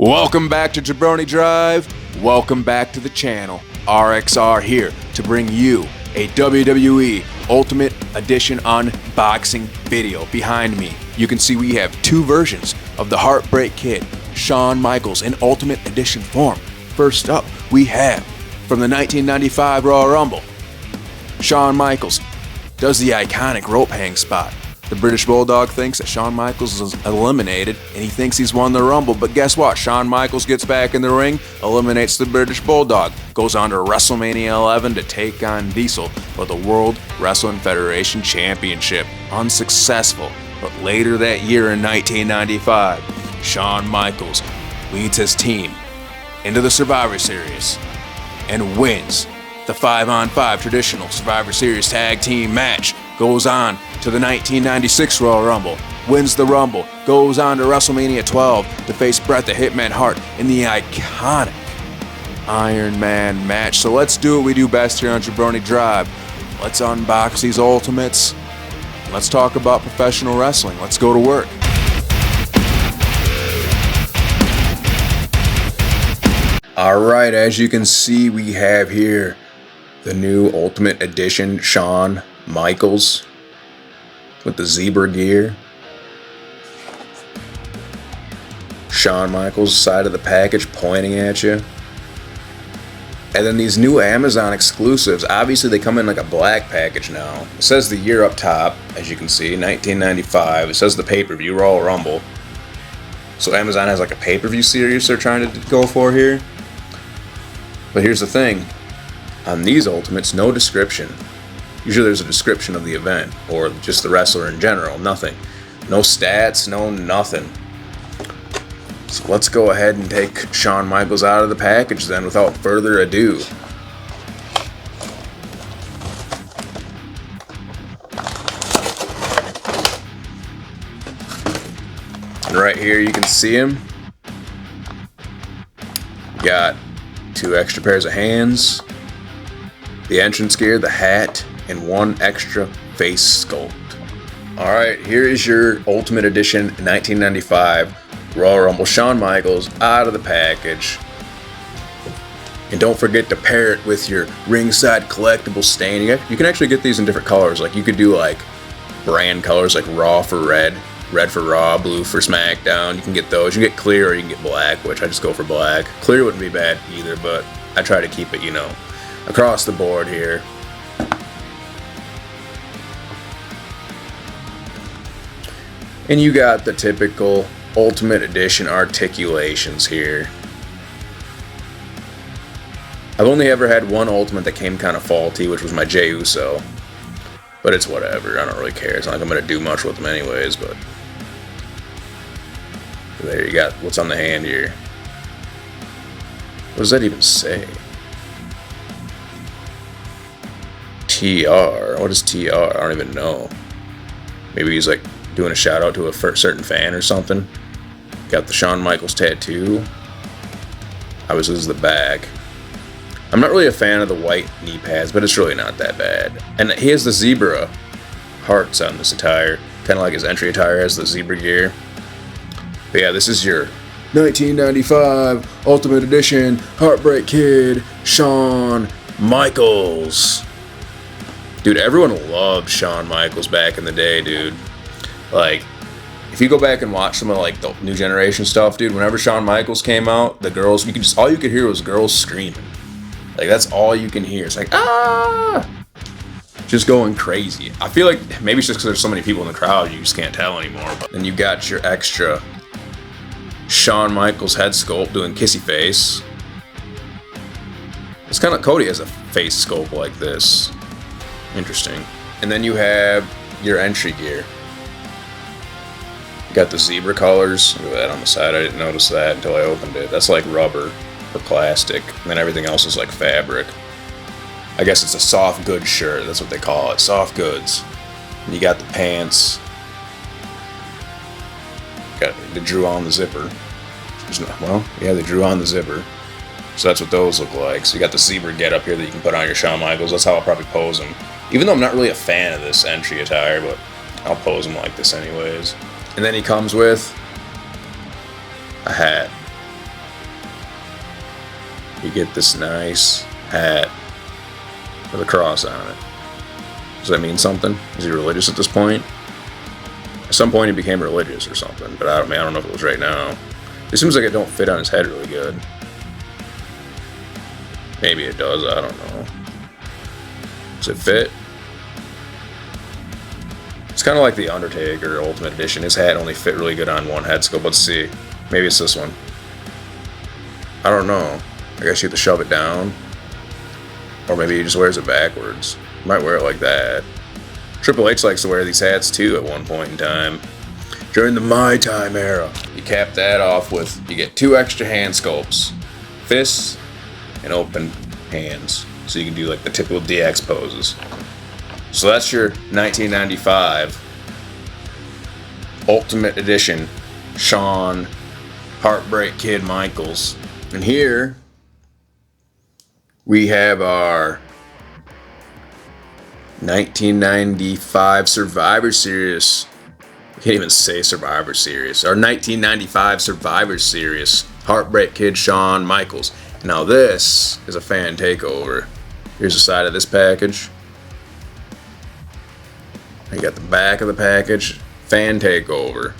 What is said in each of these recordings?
Welcome back to Jabroni Drive. Welcome back to the channel. RXR here to bring you a WWE Ultimate Edition unboxing video. Behind me, you can see we have two versions of the Heartbreak Kid, Shawn Micheals, in Ultimate Edition form. First up, we have from the 1995 Royal Rumble, Shawn Micheals does the iconic rope hang spot. The British Bulldog thinks that Shawn Micheals is eliminated and he thinks he's won the Rumble, but guess what? Shawn Micheals gets back in the ring, eliminates the British Bulldog, goes on to WrestleMania 11 to take on Diesel for the World Wrestling Federation Championship. Unsuccessful, but later that year in 1995, Shawn Micheals leads his team into the Survivor Series and wins the 5-on-5 traditional Survivor Series tag team match. Goes on to the 1996 Royal Rumble, wins the Rumble, goes on to WrestleMania 12 to face Bret the Hitman Hart in the iconic Iron Man match. So let's do what we do best here on Jabroni Drive. Let's unbox these Ultimates. Let's talk about professional wrestling. Let's go to work. Alright, as you can see, we have here the new Ultimate Edition Shawn Micheals with the zebra gear. Shawn Micheals side of the package pointing at you. And then these new Amazon exclusives, obviously they come in like a black package now. It says the year up top, as you can see, 1995. It says the pay-per-view, Royal Rumble. So Amazon has like a pay-per-view series they're trying to go for here. But here's the thing. On these Ultimates, no description. Usually there's a description of the event, or just the wrestler in general, nothing. No stats, no nothing. So let's go ahead and take Shawn Micheals out of the package then without further ado. And right here you can see him. Got two extra pairs of hands, the entrance gear, the hat, and one extra face sculpt. Alright, here is your Ultimate Edition 1995 Royal Rumble Shawn Micheals out of the package. And don't forget to pair it with your ringside collectible stain. You can actually get these in different colors. Like you could do like brand colors like Raw for red, red for Raw, blue for SmackDown. You can get those. You can get clear or you can get black, which I just go for black. Clear wouldn't be bad either, but I try to keep it, across the board here. And you got the typical Ultimate Edition articulations here. I've only ever had one Ultimate that came kind of faulty, which was my Jey Uso. But it's whatever, I don't really care. It's not like I'm going to do much with them anyways, but there you got what's on the hand here. What does that even say? TR. What is TR? I don't even know. Maybe he's like doing a shout out to a certain fan or something. Got the Shawn Micheals tattoo. Obviously this is the back. I'm not really a fan of the white knee pads, but it's really not that bad. And he has the zebra hearts on this attire. Kind of like his entry attire has the zebra gear. But yeah, this is your 1995 Ultimate Edition Heartbreak Kid Shawn Micheals. Dude, everyone loved Shawn Micheals back in the day, dude. Like, if you go back and watch some of like the new generation stuff, dude, whenever Shawn Micheals came out, the girls, all you could hear was girls screaming. Like, that's all you can hear. It's like, ah! Just going crazy. I feel like maybe it's just because there's so many people in the crowd, you just can't tell anymore. But then you got your extra Shawn Micheals head sculpt doing kissy face. It's kind of, Cody has a face sculpt like this. Interesting. And then you have your entry gear. You got the zebra colors. Look at that on the side. I didn't notice that until I opened it. That's like rubber or plastic. And then everything else is like fabric. I guess it's a soft goods shirt. That's what they call it. Soft goods. And you got the pants. They drew on the zipper. Well, yeah, they drew on the zipper. So that's what those look like. So you got the zebra get up here that you can put on your Shawn Micheals. That's how I'll probably pose them. Even though I'm not really a fan of this entry attire, but I'll pose them like this anyways. And then he comes with a hat. you get this nice hat with a cross on it. Does that mean something? Is he religious at this point? At some point he became religious or something, but I don't know if it was right now. It seems like it don't fit on his head really good. Maybe it does, I don't know. Does it fit? It's kind of like the Undertaker Ultimate Edition. His hat only fit really good on one head sculpt. Let's see. Maybe it's this one. I don't know. I guess you have to shove it down. Or maybe he just wears it backwards. Might wear it like that. Triple H likes to wear these hats too at one point in time. During the My Time era. You cap that off with, you get 2 extra hand sculpts. Fists and open hands. So you can do like the typical DX poses. So that's your 1995 Ultimate Edition Shawn Heartbreak Kid Micheals. And here we have our 1995 Survivor Series. I can't even say Survivor Series. Our 1995 Survivor Series Heartbreak Kid Shawn Micheals. Now this is a fan takeover. Here's the side of this package. You got the back of the package. Fan takeover.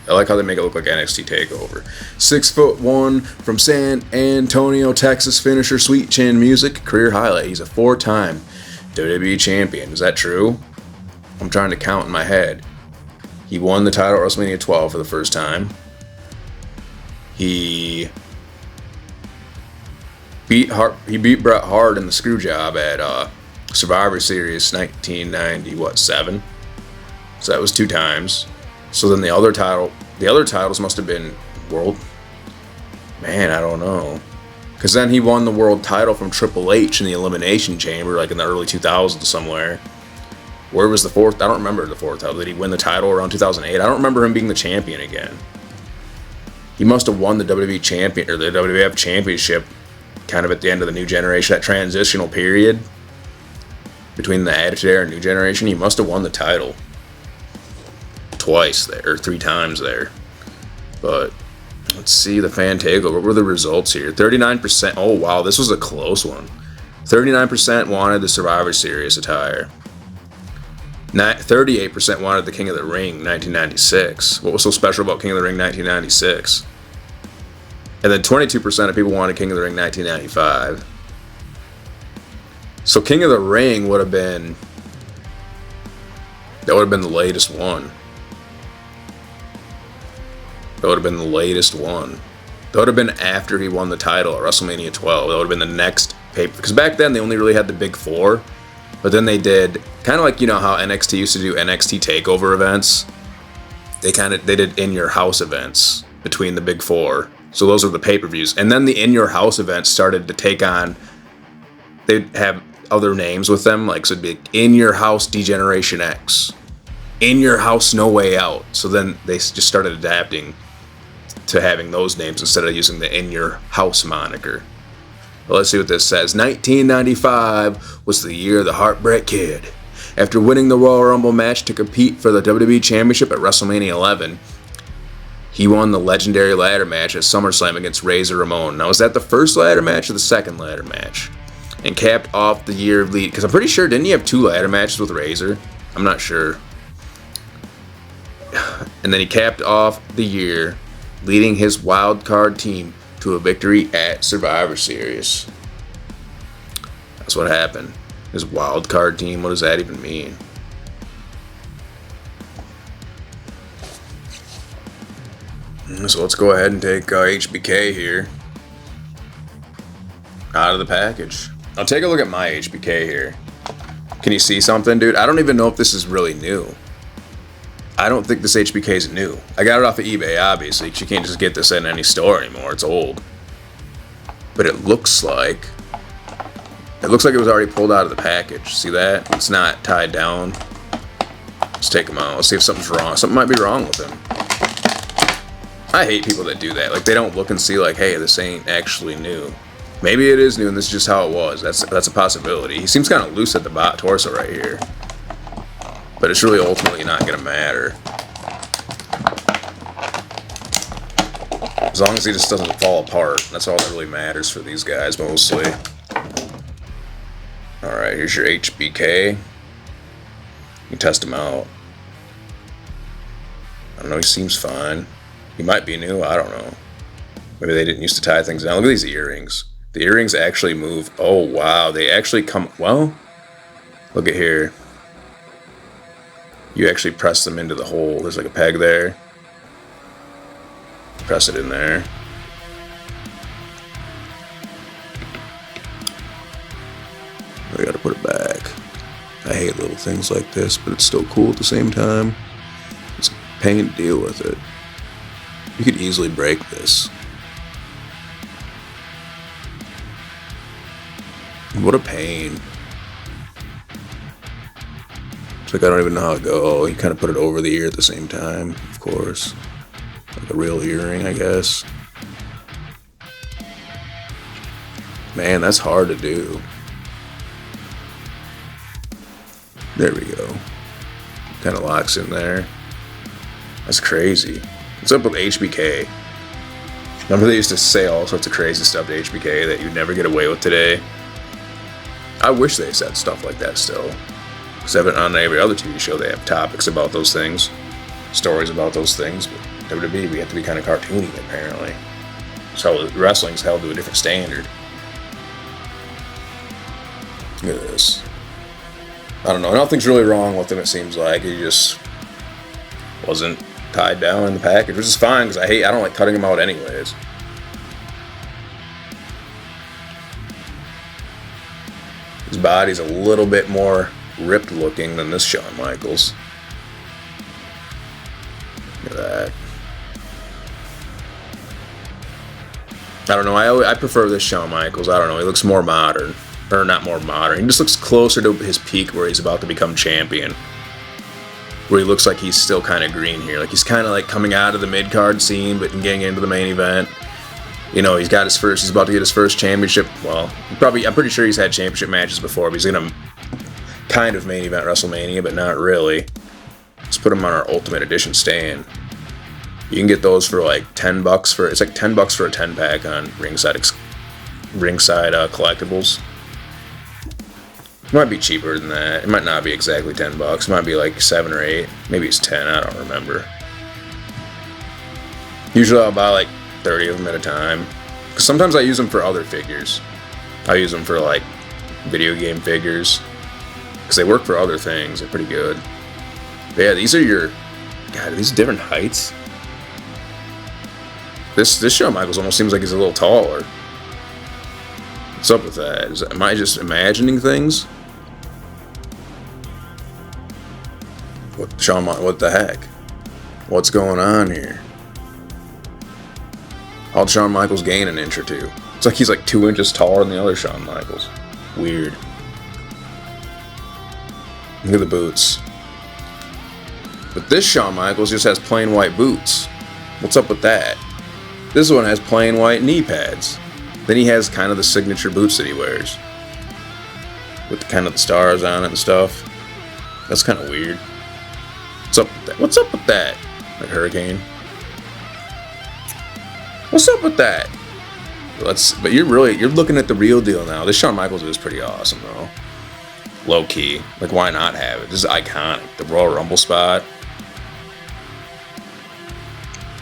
I like how they make it look like NXT takeover. 6'1" from San Antonio, Texas. Finisher, Sweet Chin Music. Career highlight. He's a 4-time WWE champion. Is that true? I'm trying to count in my head. He won the title at WrestleMania 12 for the first time. He beat Bret Hart in the screw job at Survivor Series 1997. So that was 2 times. So then the other titles must have been world. Man, I don't know. Because then he won the world title from Triple H in the Elimination Chamber, like in the early 2000s somewhere. Where was the 4th? I don't remember the 4th title. Did he win the title around 2008? I don't remember him being the champion again. He must have won the WWE champion or the WWF championship kind of at the end of the new generation, that transitional period between the Attitude Era and New Generation. He must have won the title twice there, or 3 times there. But let's see the fan takeover. What were the results here? 39%. Oh wow, this was a close one. 39% wanted the Survivor Series attire. 38% wanted the King of the Ring 1996. What was so special about King of the Ring 1996? And then 22% of people wanted King of the Ring 1995. So King of the Ring would have been, that would have been the latest one. That would have been the latest one. That would have been after he won the title at WrestleMania 12. That would have been the next paper. Because back then they only really had the big 4. But then they did, kind of like, you know how NXT used to do NXT takeover events? They did in your house events between the big 4. So those are the pay-per-views. And then the in your house events started to take on, they'd have other names with them. Like, so it'd be in your house Degeneration X. In your house No Way Out. So then they just started adapting to having those names instead of using the in your house moniker. Well, let's see what this says. 1995 was the year of the Heartbreak Kid. After winning the Royal Rumble match to compete for the WWE Championship at WrestleMania 11, he won the legendary ladder match at SummerSlam against Razor Ramon. Now, was that the first ladder match or the second ladder match? And capped off the year of lead. Because I'm pretty sure, didn't he have 2 ladder matches with Razor? I'm not sure. And then he capped off the year leading his wild card team to a victory at Survivor Series. That's what happened. His wild card team, what does that even mean? So let's go ahead and take HBK here out of the package. I'll take a look at my HBK here. Can you see something, dude? I don't even know if this is really new. I don't think this HBK is new. I got it off of eBay, obviously, because you can't just get this in any store anymore. It's old. But it looks like it was already pulled out of the package. See that? It's not tied down. Let's take him out. Let's see if something's wrong. Something might be wrong with him. I hate people that do that. Like, they don't look and see, like, hey, this ain't actually new. Maybe it is new and this is just how it was. That's a possibility. He seems kind of loose at the torso right here. But it's really ultimately not going to matter. As long as he just doesn't fall apart. That's all that really matters for these guys, mostly. Alright, here's your HBK. You can test him out. I don't know, he seems fine. He might be new, I don't know. Maybe they didn't used to tie things down. Look at these earrings. The earrings actually move. Oh, wow. They actually come... Well, look at here. You actually press them into the hole. There's like a peg there. Press it in there. I gotta put it back. I hate little things like this, but it's still cool at the same time. It's a pain to deal with it. You could easily break this. What a pain. It's like I don't even know how to go. You kind of put it over the ear at the same time, of course. Like a real earring, I guess. Man, that's hard to do. There we go. Kind of locks in there. That's crazy. What's up with HBK? Remember they used to say all sorts of crazy stuff to HBK that you'd never get away with today? I wish they said stuff like that still. Because on every other TV show they have topics about those things. Stories about those things. But WWE, we have to be kind of cartoony apparently. So wrestling's held to a different standard. Look at this. I don't know. Nothing's really wrong with him, it seems like. He just wasn't tied down in the package, which is fine because I don't like cutting him out anyways. His body's a little bit more ripped looking than this Shawn Michaels. Look at that. I don't know. I prefer this Shawn Michaels. I don't know. He looks more modern. Or not more modern. He just looks closer to his peak where he's about to become champion. Where he looks like he's still kind of green here. Like he's kind of like coming out of the mid-card scene but getting into the main event. You know, he's about to get his first championship. Well, I'm pretty sure he's had championship matches before, but he's going to kind of main event WrestleMania, but not really. Let's put him on our Ultimate Edition stand. You can get those for like $10 it's like $10 for a 10-pack on Ringside Collectibles. It might be cheaper than that. It might not be exactly $10. It might be like 7 or 8. Maybe it's 10. I don't remember. Usually I'll buy like 30 of them at a time. Because sometimes I use them for other figures. I use them for like video game figures. Because they work for other things. They're pretty good. But yeah, these are your... God, are these different heights? This Shawn Michaels almost seems like he's a little taller. What's up with that? Am I just imagining things? What the heck? What's going on here? How'd Shawn Michaels gain an inch or two? It's like he's like 2 inches taller than the other Shawn Michaels. Weird. Look at the boots. But this Shawn Michaels just has plain white boots. What's up with that? This one has plain white knee pads. Then he has kind of the signature boots that he wears. With kind of the stars on it and stuff. That's kind of weird. What's up with that? What's up with that? Like Hurricane. What's up with that? But you're looking at the real deal now. This Shawn Michaels is pretty awesome though. Low key. Like why not have it? This is iconic. The Royal Rumble spot.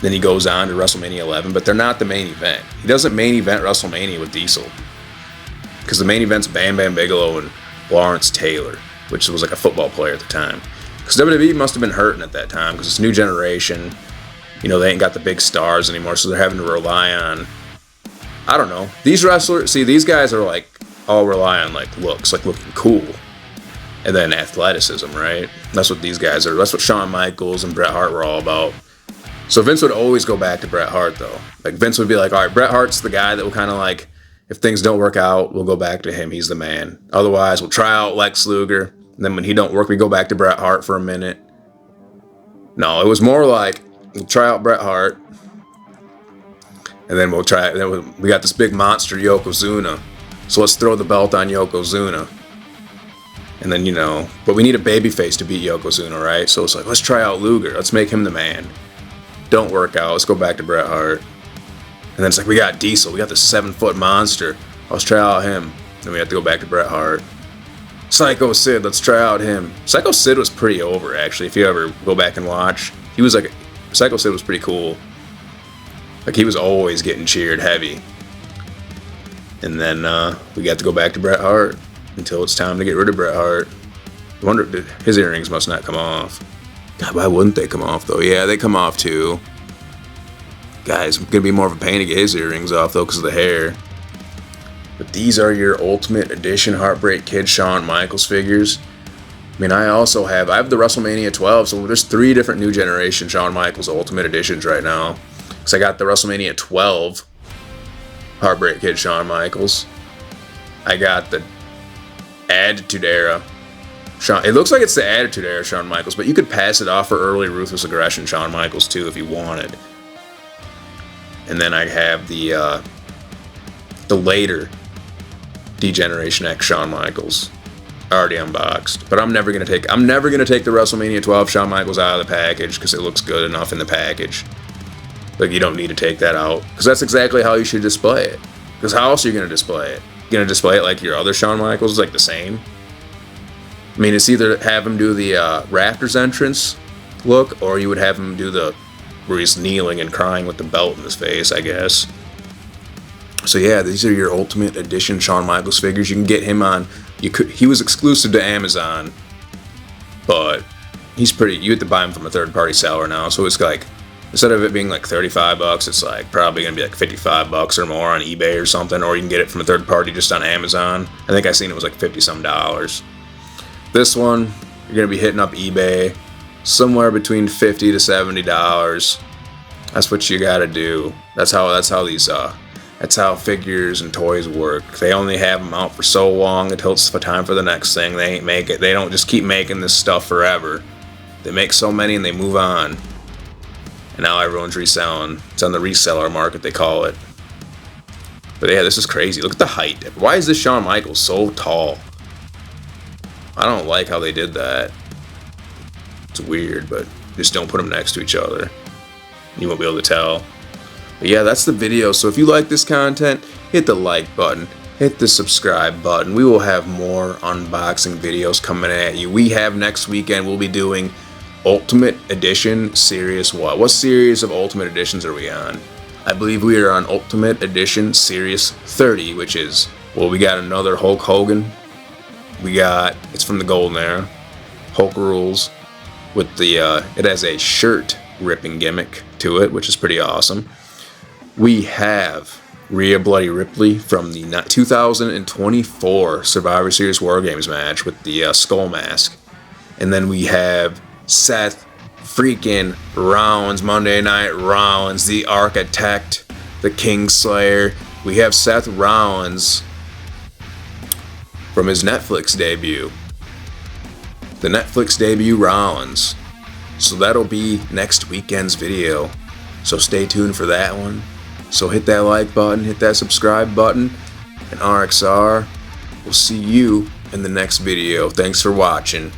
Then he goes on to WrestleMania 11, but they're not the main event. He doesn't main event WrestleMania with Diesel. Because the main event's Bam Bam Bigelow and Lawrence Taylor, which was like a football player at the time. Because WWE must have been hurting at that time, because it's new generation. You know, they ain't got the big stars anymore, so they're having to rely on, I don't know. These wrestlers, see, these guys are like, all rely on like looks, like looking cool. And then athleticism, right? That's what these guys are. That's what Shawn Michaels and Bret Hart were all about. So Vince would always go back to Bret Hart, though. Like, Vince would be like, all right, Bret Hart's the guy that will kind of like, if things don't work out, we'll go back to him. He's the man. Otherwise, we'll try out Lex Luger. And then when he don't work, we go back to Bret Hart for a minute. No, it was more like, we'll try out Bret Hart. And then we got this big monster, Yokozuna. So let's throw the belt on Yokozuna. And then, you know, but we need a babyface to beat Yokozuna, right? So it's like, let's try out Luger. Let's make him the man. Don't work out. Let's go back to Bret Hart. And then it's like, we got Diesel. We got the 7-foot monster. Let's try out him. Then we have to go back to Bret Hart. Psycho Sid, let's try out him. Psycho Sid was pretty over, actually. If you ever go back and watch, he was like, Psycho Sid was pretty cool. Like, he was always getting cheered heavy. And then we got to go back to Bret Hart until it's time to get rid of Bret Hart. I wonder, his earrings must not come off. God, why wouldn't they come off, though? Yeah, they come off, too. Guys, it's going to be more of a pain to get his earrings off, though, because of the hair. But these are your Ultimate Edition Heartbreak Kid Shawn Michaels figures. I mean, I have the WrestleMania 12, so there's 3 different new generation Shawn Michaels Ultimate Editions right now. Because I got the WrestleMania 12 Heartbreak Kid Shawn Michaels. I got the Attitude Era Shawn. It looks like it's the Attitude Era Shawn Michaels, but you could pass it off for early Ruthless Aggression Shawn Michaels too if you wanted. And then I have the later D-Generation X Shawn Michaels already unboxed. But I'm never gonna take the WrestleMania 12 Shawn Michaels out of the package because it looks good enough in the package. Like, you don't need to take that out because that's exactly how you should display it. Because how else are you gonna display it? You're gonna display it like your other Shawn Michaels, like the same? I mean, it's either have him do the Raptors entrance look, or you would have him do where he's kneeling and crying with the belt in his face, I guess. So yeah, these are your Ultimate Edition Shawn Michaels figures. You can get him on. He was exclusive to Amazon, but you have to buy him from a third-party seller now. So it's like, instead of it being like $35, it's like probably gonna be like $55 or more on eBay or something, or you can get it from a third party just on Amazon. I think I seen it was like $50-some. This one, you're gonna be hitting up eBay somewhere between $50 to $70. That's what you gotta do. That's how figures and toys work. They only have them out for so long until it's time for the next thing. They don't just keep making this stuff forever. They make so many and they move on. And now everyone's reselling. It's on the reseller market, they call it. But yeah, this is crazy. Look at the height. Why is this Shawn Michaels so tall? I don't like how they did that. It's weird, but just don't put them next to each other. You won't be able to tell. But yeah, that's the video. So if you like this content, hit the like button. Hit the subscribe button. We will have more unboxing videos coming at you. We have next weekend, we'll be doing Ultimate Edition Series what? What series of Ultimate Editions are we on? I believe we are on Ultimate Edition Series 30, which is, well, we got another Hulk Hogan. It's from the Golden Era, Hulk Rules, with it has a shirt ripping gimmick to it, which is pretty awesome. We have Rhea Bloody Ripley from the 2024 Survivor Series War Games match with the skull mask. And then we have Seth freaking Rollins, Monday Night Rollins, the Architect, the Kingslayer. We have Seth Rollins from his Netflix debut. The Netflix debut Rollins. So that'll be next weekend's video. So stay tuned for that one. So hit that like button, hit that subscribe button, and RXR, we'll see you in the next video. Thanks for watching.